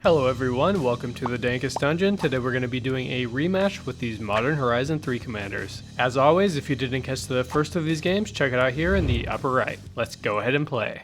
Hello everyone, welcome to the Dankest Dungeon. Today we're going to be doing a rematch with these Modern Horizon 3 commanders. As always, if you didn't catch the first of these games, check it out here in the upper right. Let's go ahead and play.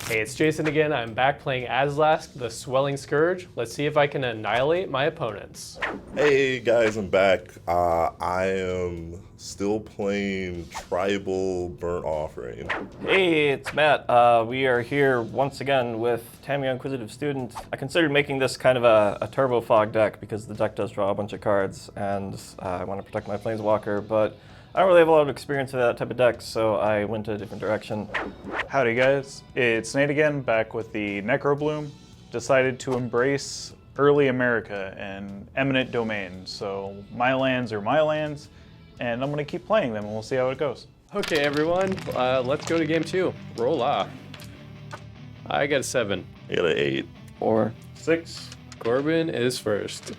Hey, it's Jason again. I'm back playing Azlask, the Swelling Scourge. Let's see if I can annihilate my opponents. Hey guys, I'm back. I am still playing Tribal Burnt Offering. Hey, it's Matt. We are here once again with Tamiyo Inquisitive Student. I considered making this kind of a turbo fog deck because the deck does draw a bunch of cards and I want to protect my Planeswalker, but I don't really have a lot of experience with that type of deck, so I went a different direction. Howdy guys, it's Nate again, back with the Necrobloom. Decided to embrace early America and eminent domain. So my lands are my lands, and I'm gonna keep playing them and we'll see how it goes. Okay everyone, let's go to game 2. Roll off. I got a 7. I got an 8. 4. 6. Corbin is first.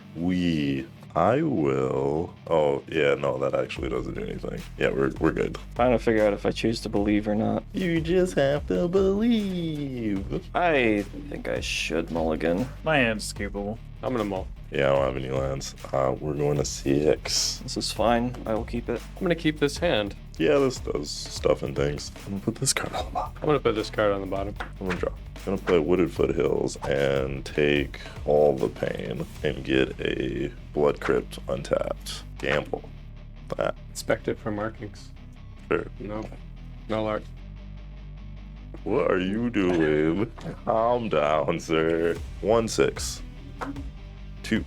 I will. Oh, yeah, no, that actually doesn't do anything. Yeah, we're good. Trying to figure out if I choose to believe or not. You just have to believe. I think I should mulligan. My hand's capable. I'm gonna mull. Yeah, I don't have any lands. We're going to 6. This is fine. I will keep it. I'm gonna keep this hand. Yeah, this does stuff and things. I'm gonna put this card on the bottom. I'm gonna put this card on the bottom. I'm gonna draw. I'm gonna play Wooded Foothills and take all the pain and get a Blood Crypt untapped. Gamble. That. Inspect it for markings. Sure. No lark. What are you doing? Calm down, sir. 1-6. 2.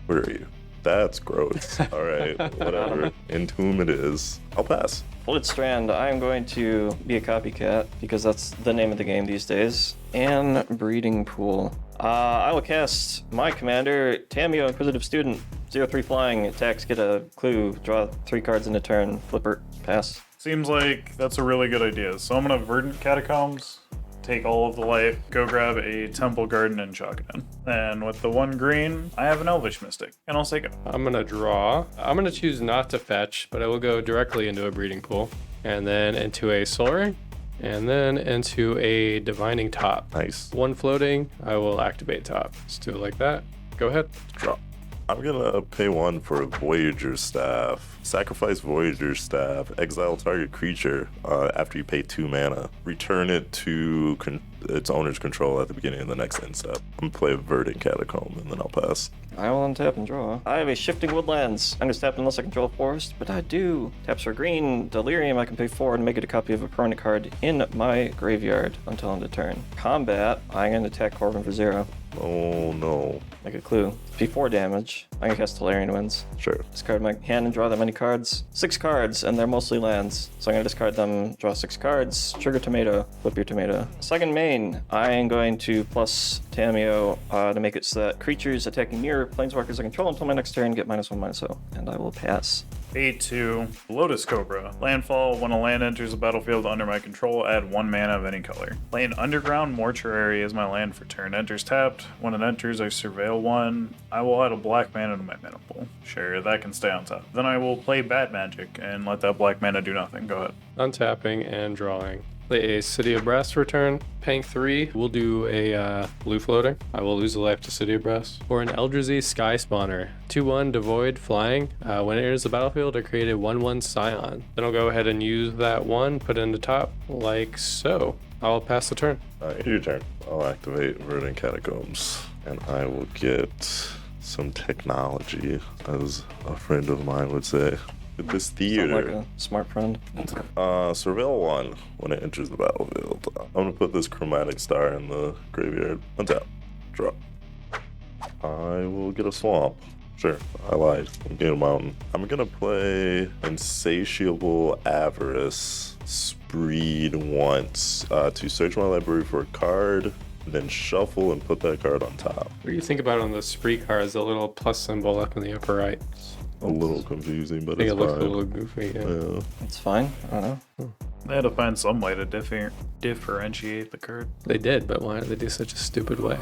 Where are you? That's gross. All right, whatever. Entomb it is. I'll pass. Blitzstrand, I am going to be a copycat because that's the name of the game these days. And Breeding Pool. I will cast my commander, Tamiyo Inquisitive Student. 0/3 flying, attacks, get a clue, draw 3 cards in a turn, flipper, pass. Seems like that's a really good idea. So I'm gonna Verdant Catacombs, take all of the life, go grab a Temple Garden and chalk it in. And with the 1 green, I have an Elvish Mystic, and I'll say go. I'm gonna draw. I'm gonna choose not to fetch, but I will go directly into a breeding pool. And then into a Soul Ring. And then into a Divining Top. Nice. 1 floating, I will activate top. Let's do it like that. Go ahead. Drop. I'm gonna pay 1 for Voyager Staff. Sacrifice Voyager Staff. Exile target creature after you pay 2 mana. Return it to its owner's control at the beginning of the next end step. I'm gonna play Verdant Catacomb and then I'll pass. I will untap and draw. I have a Shifting Woodlands. I'm tapped unless I control Forest, but I do. Taps for green, Delirium, I can pay 4 and make it a copy of a permanent card in my graveyard until end of turn. Combat, I'm going to attack Corbin for 0. Oh no. Make a clue. P4 damage. I'm gonna cast Delirium Winds. Sure. Discard my hand and draw that many cards. 6 cards, and they're mostly lands. So I'm gonna discard them, draw 6 cards, trigger tomato, flip your tomato. Second main, I am going to plus Tamiyo to make it so that creatures attacking near planeswalkers I control until my next turn get -1/-0, and I will pass. 8/2, Lotus Cobra. Landfall, when a land enters the battlefield under my control, add 1 mana of any color. Land Underground Mortuary as my land for turn. Enters tapped. When it enters, I surveil 1. I will add a black mana to my mana pool. Sure, that can stay on top. Then I will play Bat Magic and let that black mana do nothing. Go ahead. Untapping and drawing. Play a City of Brass return. Paying 3, we'll do a blue floating. I will lose a life to City of Brass. Or an Eldrazi Sky Spawner. 2/1 devoid flying. When it enters the battlefield, I create a 1/1 Scion. Then I'll go ahead and use that 1, put it in the top, like so. I'll pass the turn. Your turn. I'll activate Verdant Catacombs and I will get some technology, as a friend of mine would say. Get this Sound theater. like a smart friend. Surveil 1 when it enters the battlefield. I'm gonna put this Chromatic Star in the graveyard. Untap. Drop. I will get a swamp. Sure, I lied. I'm getting a mountain. I'm gonna play Insatiable Avarice. Spreed once to search my library for a card, then shuffle and put that card on top. What do you think about on the spree cards, the little plus symbol up in the upper right? A little confusing, but I think it's it looks fine. a little goofy, yeah. It's fine. I don't know. They had to find some way to differentiate the card. They did, but why did they do such a stupid way?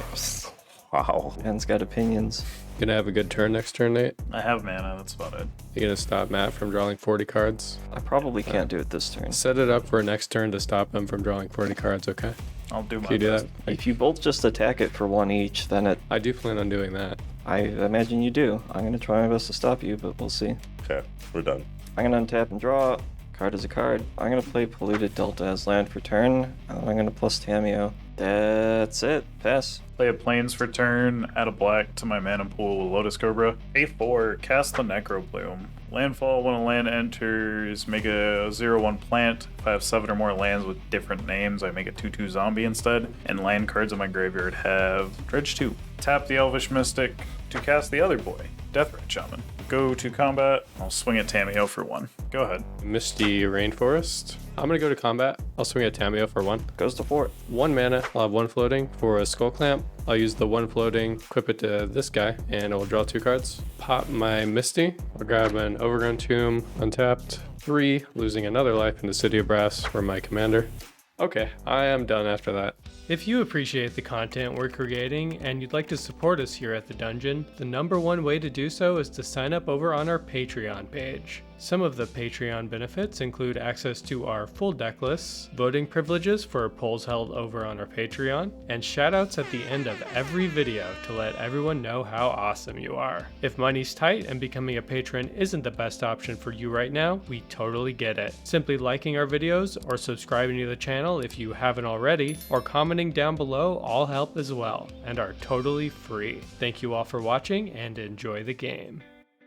Wow. Man's got opinions. Gonna have a good turn next turn, Nate. I have mana, that's about it. You gonna stop Matt from drawing 40 cards? I probably can't do it this turn. Set it up for next turn to stop him from drawing 40 cards, okay? I'll do my Can you do best. that? If you both just attack it for 1 each, then I do plan on doing that. I imagine you do. I'm gonna try my best to stop you, but we'll see. Okay, we're done. I'm gonna untap and draw. Card is a card. I'm gonna play Polluted Delta as land for turn, and then I'm gonna plus Tamiyo. That's it. Pass. Play a plains for turn, add a black to my mana pool with Lotus Cobra. A4, cast the Necrobloom. Landfall, when a land enters, make a 0/1 plant. If I have 7 or more lands with different names, I make a 2/2 zombie instead. And land cards in my graveyard have Dredge 2. Tap the Elvish Mystic to cast the other boy, Deathrite Shaman. Go to combat, I'll swing at Tamiyo for 1. Go ahead. Misty Rainforest. I'm gonna go to combat. I'll swing at Tamiyo for 1. Goes to 4. 1 mana, I'll have 1 floating for a Skull Clamp. I'll use the 1 floating, equip it to this guy, and I will draw 2 cards. Pop my Misty. I'll grab an Overgrown Tomb, untapped. 3, losing another life into City of Brass for my commander. Okay, I am done after that. If you appreciate the content we're creating and you'd like to support us here at the Dungeon, the #1 way to do so is to sign up over on our Patreon page. Some of the Patreon benefits include access to our full deck lists, voting privileges for polls held over on our Patreon, and shoutouts at the end of every video to let everyone know how awesome you are. If money's tight and becoming a patron isn't the best option for you right now, we totally get it. Simply liking our videos or subscribing to the channel if you haven't already, or commenting down below all help as well, and are totally free. Thank you all for watching and enjoy the game.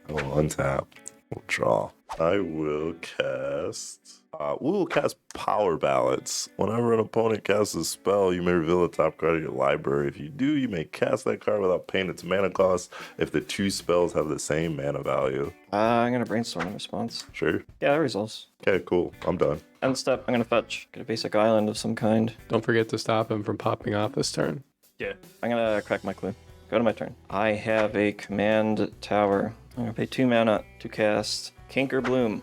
I will untap. We'll draw. I will cast. We will cast Power Balance. Whenever an opponent casts a spell, you may reveal the top card of your library. If you do, you may cast that card without paying its mana cost if the 2 spells have the same mana value. I'm gonna brainstorm in response. Sure. Yeah, that resolves. Okay, cool. I'm done. End step, I'm gonna fetch. Get a basic island of some kind. Don't forget to stop him from popping off this turn. Yeah. I'm gonna crack my clue. Go to my turn. I have a command tower. I'm gonna pay 2 mana to cast Bloom.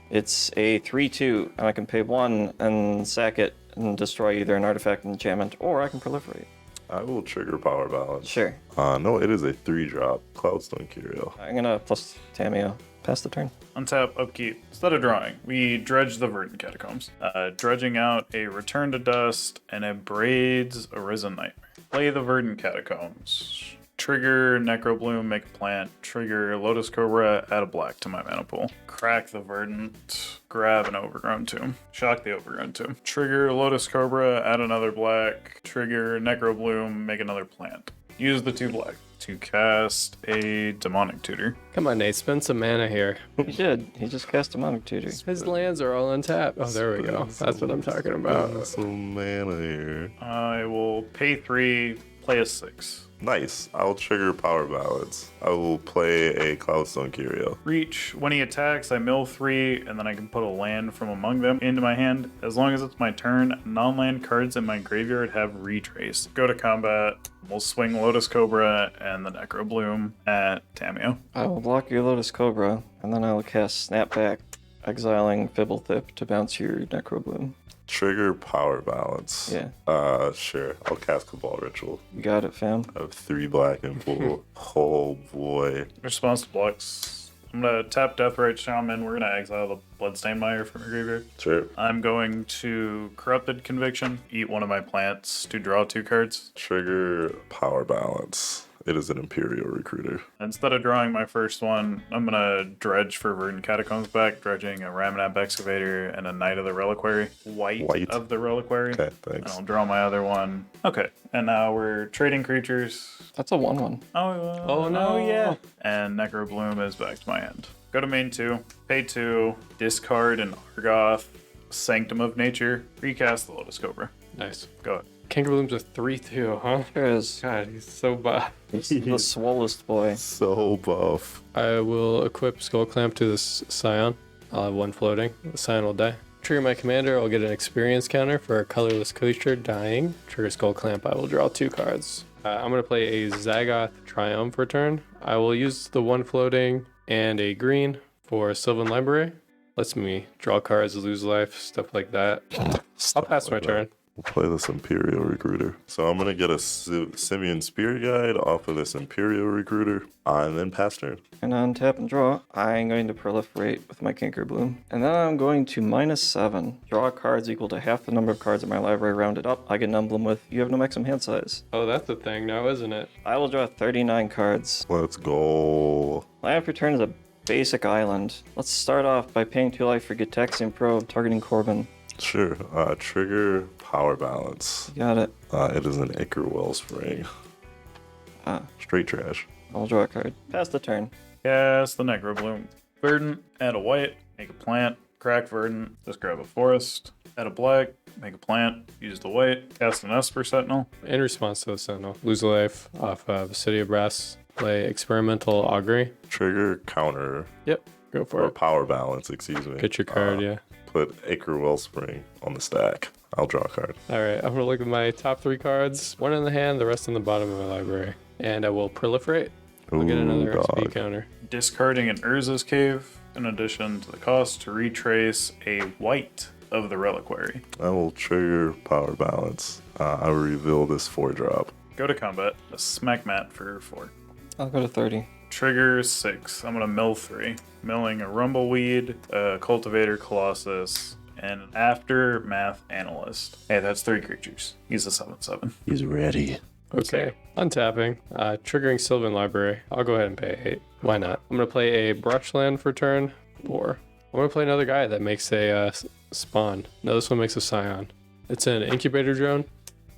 It's a 3/2, and I can pay 1 and sack it and destroy either an artifact, enchantment, or I can proliferate. I will trigger Power Balance. Sure. No, it is a 3-drop. Cloudstone Curio. I'm gonna plus Tamiyo. Pass the turn. Untap, upkeep. Instead of drawing, we dredge the Verdant Catacombs. Dredging out a Return to Dust and a Braids Arisen Nightmare. Play the Verdant Catacombs. Trigger Necrobloom, make a plant. Trigger Lotus Cobra, add a black to my mana pool. Crack the Verdant, grab an Overgrown Tomb. Shock the Overgrown Tomb. Trigger Lotus Cobra, add another black. Trigger Necrobloom, make another plant. Use the 2 black to cast a Demonic Tutor. Come on, Nate, spend some mana here. He did. He just cast Demonic Tutor. His lands are all untapped. Oh, there we go. That's what I'm talking about. Some mana here. I will pay 3, play a 6. Nice. I'll trigger Power Balance. I will play a Cloudstone Curio. Reach. When he attacks, I mill 3, and then I can put a land from among them into my hand. As long as it's my turn, non-land cards in my graveyard have Retrace. Go to combat. We'll swing Lotus Cobra and the Necrobloom at Tamiyo. I will block your Lotus Cobra, and then I will cast Snapback, exiling Fibblethip to bounce your Necrobloom. Trigger Power Balance. Yeah. Sure. I'll cast Cabal Ritual. You got it, fam. I have 3 black and pool. Oh boy. Response to blocks. I'm gonna tap Deathrite Shaman. We're gonna exile the Bloodstained Mire from your graveyard. Sure. I'm going to Corrupted Conviction, eat one of my plants to draw 2 cards. Trigger Power Balance. It is an Imperial Recruiter. Instead of drawing my first one, I'm gonna dredge for Verdant Catacombs back, dredging a Ramanap Excavator and a Knight of the Reliquary. White of the Reliquary. Okay, And thanks. I'll draw my other one. Okay, and now we're trading creatures. That's a 1/1. Oh no. yeah. And Necrobloom is back to my hand. Go to main 2, pay 2, discard an Argoth, Sanctum of Nature, recast the Lotus Cobra. Nice. Go ahead. Kangaroom's a 3/2, huh? Sure is. God, he's so buff. The swollest boy. So buff. I will equip Skull Clamp to this Scion. I'll have 1 floating. The Scion will die. Trigger my commander, I'll get an experience counter for a colorless creature dying. Trigger Skull Clamp, I will draw 2 cards. I'm going to play a Zagoth Triumph for turn. I will use the 1 floating and a green for Sylvan Library. Lets me draw cards, lose life, stuff like that. I'll pass my turn. We'll play this Imperial Recruiter. So I'm going to get a Simian Spear Guide off of this Imperial Recruiter, and then pass turn. And on tap and draw, I'm going to proliferate with my Necrobloom. And then I'm going to -7. Draw cards equal to half the number of cards in my library rounded up. I get an emblem with, you have no maximum hand size. Oh, that's the thing now, isn't it? I will draw 39 cards. Let's go. Land for turn is a basic island. Let's start off by paying 2 life for Gitaxian Probe, targeting Corbin. Sure. Trigger Power Balance. Got it. It is an Ichor Wellspring. Straight trash. I'll draw a card. Pass the turn. Cast the Necrobloom. Verdant, add a white, make a plant, crack verdant, just grab a forest, add a black, make a plant, use the white, cast an Esper Sentinel. In response to the Sentinel, lose a life off of City of Brass, play Experimental Augury. Trigger Counter. Yep, go for Or it. Power Balance, excuse me. Get your card, yeah. Put Ichor Wellspring on the stack. I'll draw a card. All right, I'm gonna look at my top 3 cards, one in the hand, the rest in the bottom of my library. And I will proliferate. I'll get another XP dog. counter. Discarding an Urza's Cave, in addition to the cost to retrace a white of the Reliquary. I will trigger Power Balance. I will reveal this 4-drop. Go to combat, a smack mat for 4. I'll go to 30. Trigger 6. I'm gonna mill 3. Milling a Rumbleweed, a Cultivator Colossus, and an Aftermath Analyst. Hey, that's 3 creatures. He's a 7/7. He's ready. Okay, untapping, triggering Sylvan Library. I'll go ahead and pay 8. Why not? I'm gonna play a Brushland for turn 4. I'm gonna play another guy that makes a spawn. No, this one makes a Scion. It's an Incubator Drone.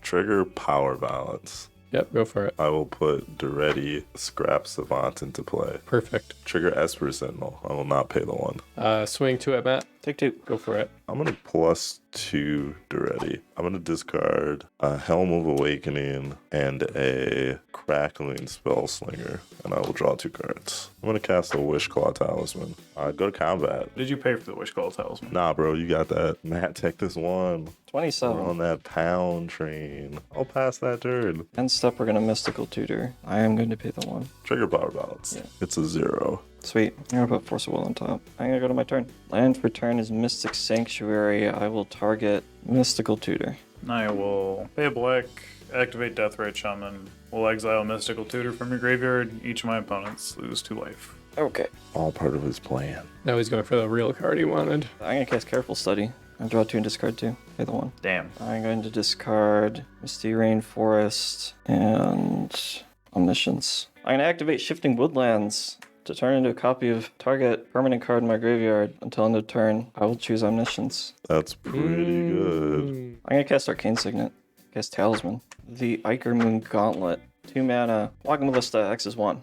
Trigger Power Balance. Yep, go for it. I will put Duretti Scrap Savant into play. Perfect. Trigger Esper Sentinel. I will not pay the 1. Swing 2 at Matt. Take 2. Go for it. I'm going to +2 Duretti. I'm going to discard a Helm of Awakening and a Crackling Spellslinger, and I will draw 2 cards. I'm going to cast a Wishclaw Talisman. Go to combat. Did you pay for the Wishclaw Talisman? Nah, bro, you got that. Matt, take this one. 27. We're on that pound train. I'll pass that turn. End step, we're going to Mystical Tutor. I am going to pay the 1. Trigger Power Balance. Yeah. It's a 0. Sweet. I'm going to put Force of Will on top. I'm going to go to my turn. Land for turn is Mystic Sanctuary. I will target Mystical Tutor. I will pay a black, activate Deathrite Shaman. Will exile Mystical Tutor from your graveyard. Each of my opponents lose 2 life. Okay. All part of his plan. Now he's going for the real card he wanted. I'm going to cast Careful Study. I'll draw 2 and discard 2. Pay the 1. Damn. I'm going to discard Misty Rainforest and Omniscience. I'm going to activate Shifting Woodlands to turn into a copy of target permanent card in my graveyard until end of turn. I will choose Omniscience. That's pretty good. I'm going to cast Arcane Signet. Cast Talisman. The Ichor Moon Gauntlet. 2 mana. Walking Ballista, X is 1.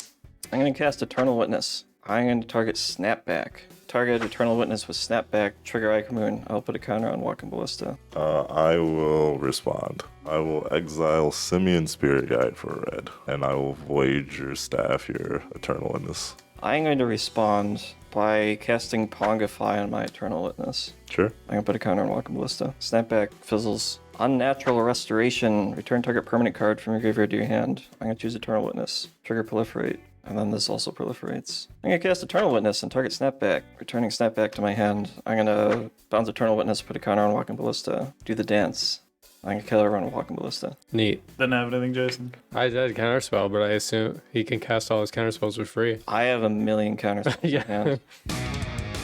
I'm going to cast Eternal Witness. I'm going to target Snapback. Target Eternal Witness with Snapback, trigger Ichor Moon. I'll put a counter on Walking Ballista. I will respond. I will exile Simian Spirit Guide for red, and I will void your staff, your Eternal Witness. I'm going to respond by casting Pongify on my Eternal Witness. Sure. I'm going to put a counter on Walking Ballista. Snapback fizzles. Unnatural Restoration. Return target permanent card from your graveyard to your hand. I'm going to choose Eternal Witness. Trigger Proliferate. And then this also proliferates. I'm going to cast Eternal Witness and target Snapback. Returning Snapback to my hand. I'm going to bounce Eternal Witness, put a counter on Walking Ballista. Do the dance. I'm going to kill everyone with Walking Ballista. Neat. Didn't have anything, Jason. I did counterspell, but I assume he can cast all his counterspells for free. I have a million counters in my hand.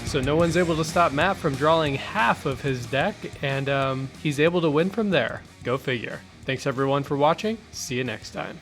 So no one's able to stop Matt from drawing half of his deck, and he's able to win from there. Go figure. Thanks everyone for watching. See you next time.